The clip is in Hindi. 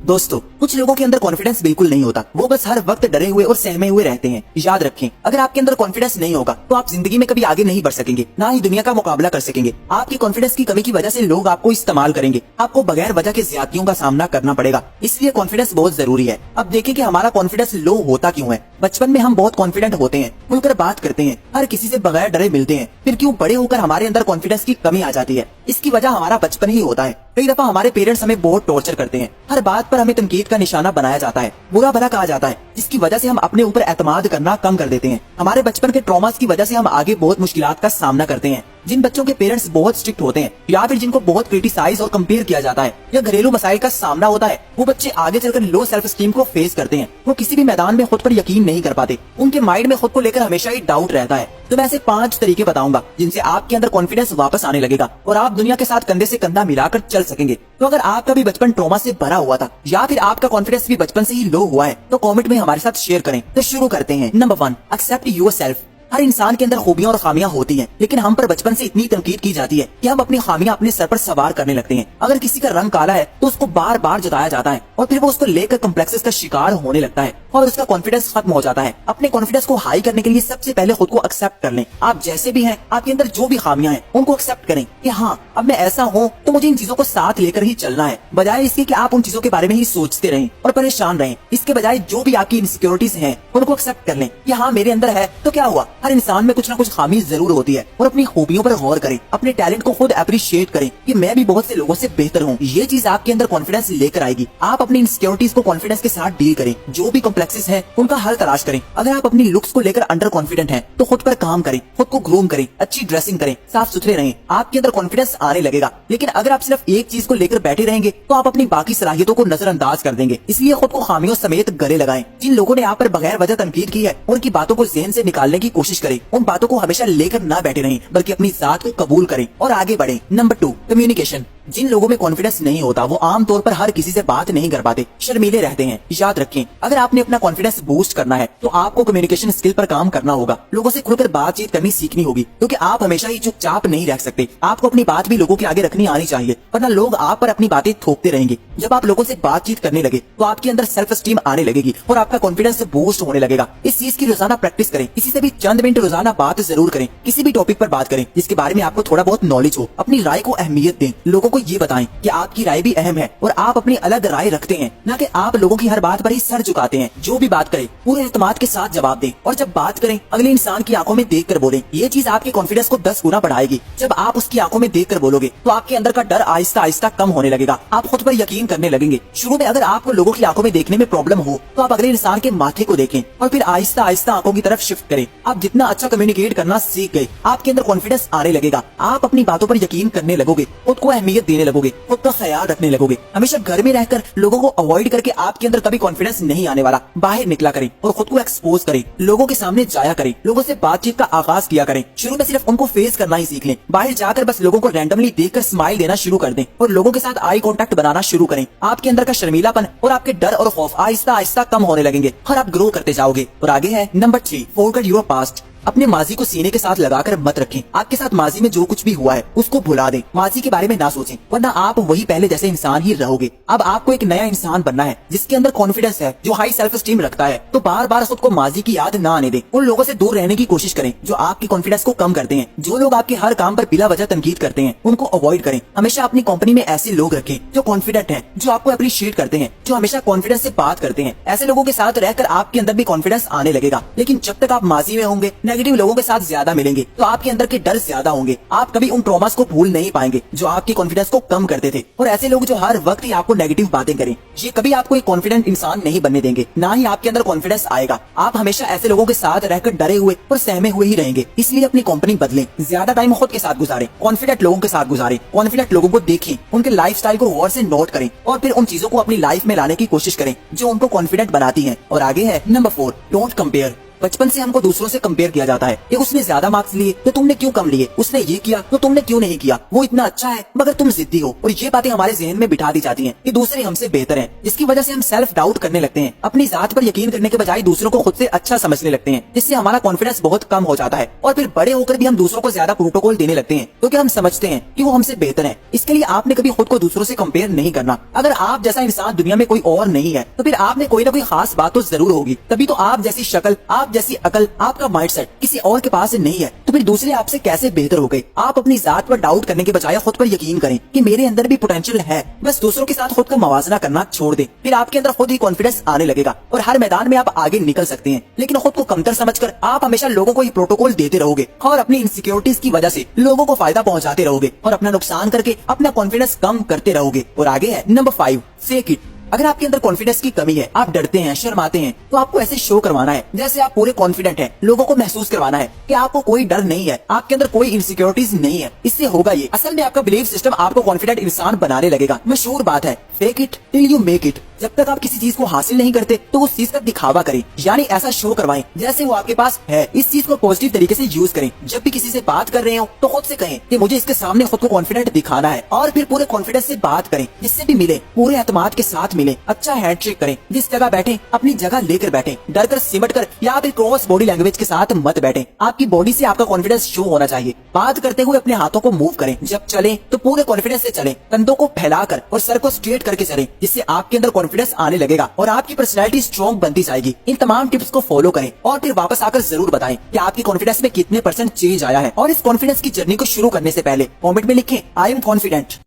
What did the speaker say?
दोस्तों, कुछ लोगों के अंदर कॉन्फिडेंस बिल्कुल नहीं होता, वो बस हर वक्त डरे हुए और सहमे हुए रहते हैं। याद रखें, अगर आपके अंदर कॉन्फिडेंस नहीं होगा तो आप जिंदगी में कभी आगे नहीं बढ़ सकेंगे, ना ही दुनिया का मुकाबला कर सकेंगे। आपकी कॉन्फिडेंस की कमी की वजह से लोग आपको इस्तेमाल करेंगे, आपको बगैर वजह के ज्यादतियों का सामना करना पड़ेगा। इसलिए कॉन्फिडेंस बहुत जरूरी है। अब देखें कि हमारा कॉन्फिडेंस लो होता क्यों है। बचपन में हम बहुत कॉन्फिडेंट होते हैं, खुलकर बात करते हैं, हर किसी से बगैर डरे मिलते हैं। फिर क्यों बड़े होकर हमारे अंदर कॉन्फिडेंस की कमी आ जाती है? इसकी वजह हमारा बचपन ही होता है। कई दफा हमारे पेरेंट्स हमें बहुत टॉर्चर करते हैं, हर बात पर हमें तनकीद का निशाना बनाया जाता है, बुरा भला कहा जाता है, जिसकी वजह से हम अपने ऊपर एतमाद करना कम कर देते हैं। हमारे बचपन के ट्रॉमास की वजह से हम आगे बहुत मुश्किलात का सामना करते हैं। जिन बच्चों के पेरेंट्स बहुत स्ट्रिक्ट होते हैं या फिर जिनको बहुत क्रिटिसाइज और कंपेयर किया जाता है या घरेलू मसाइल का सामना होता है, वो बच्चे आगे चलकर लो सेल्फ स्टीम को फेस करते हैं। वो किसी भी मैदान में खुद पर यकीन नहीं कर पाते, उनके माइंड में खुद को लेकर हमेशा ही डाउट रहता है। तो मैं ऐसे 5 तरीके बताऊंगा जिनसे आपके अंदर कॉन्फिडेंस वापस आने लगेगा और आप दुनिया के साथ कंधे से कंधा मिलाकर चल सकेंगे। तो अगर आपका भी बचपन ट्रॉमा से भरा हुआ था या फिर आपका कॉन्फिडेंस भी बचपन से ही लो हुआ है तो कमेंट में हमारे साथ शेयर करें। तो शुरू करते हैं। Number 1, accept yourself. हर इंसान के अंदर खूबियां और खामियां होती हैं, लेकिन हम पर बचपन से इतनी तनकीद की जाती है कि हम अपनी खामियां अपने सर पर सवार करने लगते हैं। अगर किसी का रंग काला है तो उसको बार बार जताया जाता है और फिर वो उसको लेकर कम्प्लेक्सेस का शिकार होने लगता है और उसका कॉन्फिडेंस खत्म हो जाता है। अपने कॉन्फिडेंस को हाई करने के लिए सबसे पहले खुद को एक्सेप्ट कर लें। आप जैसे भी हैं, आपके अंदर जो भी खामियां हैं उनको एक्सेप्ट करें कि हाँ, अब मैं ऐसा हूँ तो मुझे इन चीजों को साथ लेकर ही चलना है, बजाय इसके कि आप उन चीजों के बारे में ही सोचते रहें और परेशान रहें। इसके बजाय जो भी आपकी इनसिक्योरिटीज हैं उनको एक्सेप्ट कर लें कि हाँ, मेरे अंदर है तो क्या हुआ। हर इंसान में कुछ ना कुछ खामी जरूर होती है और अपनी खूबियों पर गौर करें, अपने टैलेंट को खुद अप्रिशिएट करें कि मैं भी बहुत से लोगों से बेहतर हूँ। ये चीज आपके अंदर कॉन्फिडेंस लेकर आएगी। आप अपनी इनसिक्योरिटीज को कॉन्फिडेंस के साथ डील करें, जो भी कॉम्प्लेक्सेस हैं उनका हल तलाश करें। अगर आप अपनी लुक्स को लेकर अंडर कॉन्फिडेंट हैं तो खुद पर काम करें, खुद को ग्रूम करें, अच्छी ड्रेसिंग करें, साफ सुथरे रहें, आपके अंदर कॉन्फिडेंस आने लगेगा। लेकिन अगर आप सिर्फ एक चीज को लेकर बैठे रहेंगे तो आप अपनी बाकी सलाहियतों को नजरअंदाज कर देंगे। इसलिए खुद को खामियों समेत गले लगाएं। जिन लोगों ने आप पर बगैर वजह तनकीद की है उनकी बातों को ज़हन से निकालने की कोशिश करें। उन बातों को हमेशा लेकर ना बैठे रहें, बल्कि अपनी जात को कबूल करें और आगे बढ़ें। Number 2, communication. जिन लोगों में कॉन्फिडेंस नहीं होता वो आमतौर पर हर किसी से बात नहीं कर पाते, शर्मीले रहते हैं। याद रखें, अगर आपने अपना कॉन्फिडेंस बूस्ट करना है तो आपको कम्युनिकेशन स्किल पर काम करना होगा। लोगों से खुलकर बातचीत करनी सीखनी होगी, क्योंकि आप हमेशा ही चुपचाप नहीं रह सकते। आपको अपनी बात भी लोगों के आगे रखनी आनी चाहिए, वरना लोग आप पर अपनी बातें थोपते रहेंगे। जब आप लोगों से बातचीत करने लगे तो आपके अंदर सेल्फ स्टीम आने लगेगी और आपका कॉन्फिडेंस बूस्ट होने लगेगा। इस चीज की रोजाना प्रैक्टिस करें। किसी से भी चंद मिनट रोजाना बात जरूर करें। किसी भी टॉपिक पर बात करें जिसके बारे में आपको थोड़ा बहुत नॉलेज हो। अपनी राय को अहमियत दें। लोगों को ये बताएं कि आपकी राय भी अहम है और आप अपनी अलग राय रखते हैं, न कि आप लोगों की हर बात पर ही सर झुकाते हैं। जो भी बात करें पूरे एतमाद के साथ जवाब दें और जब बात करें अगले इंसान की आंखों में देखकर बोलें। ये चीज आपके कॉन्फिडेंस को 10 गुना बढ़ाएगी। जब आप उसकी आंखों में देखकर बोलोगे तो आपके अंदर का डर आहिस्ता आहिस्ता कम होने लगेगा। आप खुद पर यकीन करने लगेंगे। शुरू में अगर आपको लोगों की आंखों में देखने में प्रॉब्लम हो तो आप अगले इंसान के माथे को देखें और फिर आहिस्ता आहिस्ता आंखों की तरफ शिफ्ट करें। आप जितना अच्छा कम्युनिकेट करना सीख गए, आपके अंदर कॉन्फिडेंस आने लगेगा। आप अपनी बातों पर यकीन करने लगोगे, खुद को अहमियत देने लगोगे, खुद का ख्याल रखने लगोगे। हमेशा घर में रहकर लोगों को अवॉइड करके आपके अंदर कभी कॉन्फिडेंस नहीं आने वाला। बाहर निकला करें और खुद को एक्सपोज करें, लोगों के सामने जाया करें, लोगों से बातचीत का आगाज किया करें। शुरू में सिर्फ उनको फेस करना ही सीख लें। बाहर जाकर बस लोगों को रैंडमली देखकर स्माइल देना शुरू कर दें और लोगों के साथ आई कांटेक्ट बनाना शुरू करें। आपके अंदर का शर्मीलापन और आपके डर और खौफ आहिस्ता आहिस्ता कम होने लगेंगे और आप ग्रो करते जाओगे। और आगे है नंबर 3, फॉरगेट योर पास्ट। अपने माजी को सीने के साथ लगाकर मत रखें। आपके साथ माजी में जो कुछ भी हुआ है उसको भुला दें। माजी के बारे में ना सोचें, वरना आप वही पहले जैसे इंसान ही रहोगे। अब आपको एक नया इंसान बनना है जिसके अंदर कॉन्फिडेंस है, जो हाई सेल्फ स्टीम रखता है। तो बार बार खुद को माजी की याद ना आने दें। उन लोगों से दूर रहने की कोशिश करें जो आपकी कॉन्फिडेंस को कम करते हैं। जो लोग आपके हर काम पर बिला वजह तनकीद करते हैं उनको अवॉइड करें। हमेशा अपनी कंपनी में ऐसे लोग रखें जो कॉन्फिडेंट हैं, जो आपको अप्रिशिएट करते हैं, जो हमेशा कॉन्फिडेंस से बात करते हैं। ऐसे लोगों के साथ रहकर आपके अंदर भी कॉन्फिडेंस आने लगेगा। लेकिन जब तक आप माजी में होंगे, नेगेटिव लोगों के साथ ज्यादा मिलेंगे तो आपके अंदर के डर ज्यादा होंगे। आप कभी उन ट्रॉमास को भूल नहीं पाएंगे जो आपके कॉन्फिडेंस को कम करते थे। और ऐसे लोग जो हर वक्त ही आपको नेगेटिव बातें करें, ये कभी आपको एक कॉन्फिडेंट इंसान नहीं बनने देंगे, ना ही आपके अंदर कॉन्फिडेंस आएगा। आप हमेशा ऐसे लोगों के साथ रहकर डरे हुए और सहमे हुए ही रहेंगे। इसलिए अपनी कंपनी बदलें, ज्यादा टाइम खुद के साथ गुजारें, कॉन्फिडेंट लोगों के साथ गुजारें, कॉन्फिडेंट लोगों को देखें, उनके लाइफस्टाइल को गौर से नोट करें और फिर उन चीजों को अपनी लाइफ में लाने की कोशिश करें जो उनको कॉन्फिडेंट बनाती हैं। और आगे है नंबर 4, डोंट कंपेयर। बचपन से हमको दूसरों से कंपेयर किया जाता है कि उसने ज्यादा मार्क्स लिए तो तुमने क्यों कम लिए, उसने ये किया तो तुमने क्यों नहीं किया, वो इतना अच्छा है मगर तुम जिद्दी हो। और ये बातें हमारे जहन में बिठा दी जाती हैं कि दूसरे हमसे बेहतर हैं, जिसकी वजह से हम सेल्फ डाउट करने लगते हैं, अपनी जात पर यकीन करने के बजाय दूसरों को खुद से अच्छा समझने लगते हैं, जिससे हमारा कॉन्फिडेंस बहुत कम हो जाता है। और फिर बड़े होकर भी हम दूसरों को ज्यादा प्रोटोकॉल देने लगते हैं क्योंकि हम समझते हैं कि वो हमसे बेहतर है। इसके लिए आपने कभी खुद को दूसरों से कंपेयर नहीं करना। अगर आप जैसा इंसान दुनिया में कोई और नहीं है तो फिर आप में कोई ना कोई खास बात तो जरूर होगी, तभी तो आप जैसी शक्ल, आप जैसी अकल, आपका माइंडसेट किसी और के पास नहीं है, तो फिर दूसरे आपसे कैसे बेहतर हो गए। आप अपनी जात पर डाउट करने के बजाय खुद पर यकीन करें कि मेरे अंदर भी पोटेंशियल है, बस दूसरों के साथ खुद का मवाजना करना छोड़ दें, फिर आपके अंदर खुद ही कॉन्फिडेंस आने लगेगा और हर मैदान में आप आगे निकल सकते हैं। लेकिन खुद को कमतर समझकर आप हमेशा लोगों को ही प्रोटोकॉल देते रहोगे और अपनी इनसिक्योरिटीज की वजह से लोगों को फायदा पहुंचाते रहोगे और अपना नुकसान करके अपना कॉन्फिडेंस कम करते रहोगे। और आगे है नंबर 5, फेक इट। अगर आपके अंदर कॉन्फिडेंस की कमी है, आप डरते हैं, शर्माते हैं, तो आपको ऐसे शो करवाना है जैसे आप पूरे कॉन्फिडेंट हैं। लोगों को महसूस करवाना है कि आपको कोई डर नहीं है, आपके अंदर कोई इनसिक्योरिटीज नहीं है। इससे होगा ये, असल में आपका बिलीफ सिस्टम आपको कॉन्फिडेंट इंसान बनाने लगेगा। मशहूर बात है, fake it till you make it. जब तक आप किसी चीज को हासिल नहीं करते तो उस चीज का दिखावा करें, यानी ऐसा शो करवाएं जैसे वो आपके पास है। इस चीज को पॉजिटिव तरीके से यूज करें। जब भी किसी से बात कर रहे हो तो खुद से कहें कि मुझे इसके सामने खुद को कॉन्फिडेंट दिखाना है, और फिर पूरे कॉन्फिडेंस से बात करें। जिससे भी मिले पूरे एतमाद के साथ मिले, अच्छा हैंडशेक करें, जिस जगह बैठे अपनी जगह लेकर बैठे, डर कर सिमट कर या फिर क्रॉस बॉडी लैंग्वेज के साथ मत बैठे। आपकी बॉडी से आपका कॉन्फिडेंस शो होना चाहिए। बात करते हुए अपने हाथों को मूव करें, जब चले तो पूरे कॉन्फिडेंस से चले, कंधों को फैलाकर और सर को स्ट्रेट करके चले, जिससे आपके अंदर कॉन्फिडेंस आने लगेगा और आपकी पर्सनैलिटी स्ट्रॉन्ग बनती जाएगी। इन तमाम टिप्स को फॉलो करें और फिर वापस आकर जरूर बताएं कि आपकी कॉन्फिडेंस में कितने % चेंज आया है। और इस कॉन्फिडेंस की जर्नी को शुरू करने से पहले कमेंट में लिखें आई एम कॉन्फिडेंट।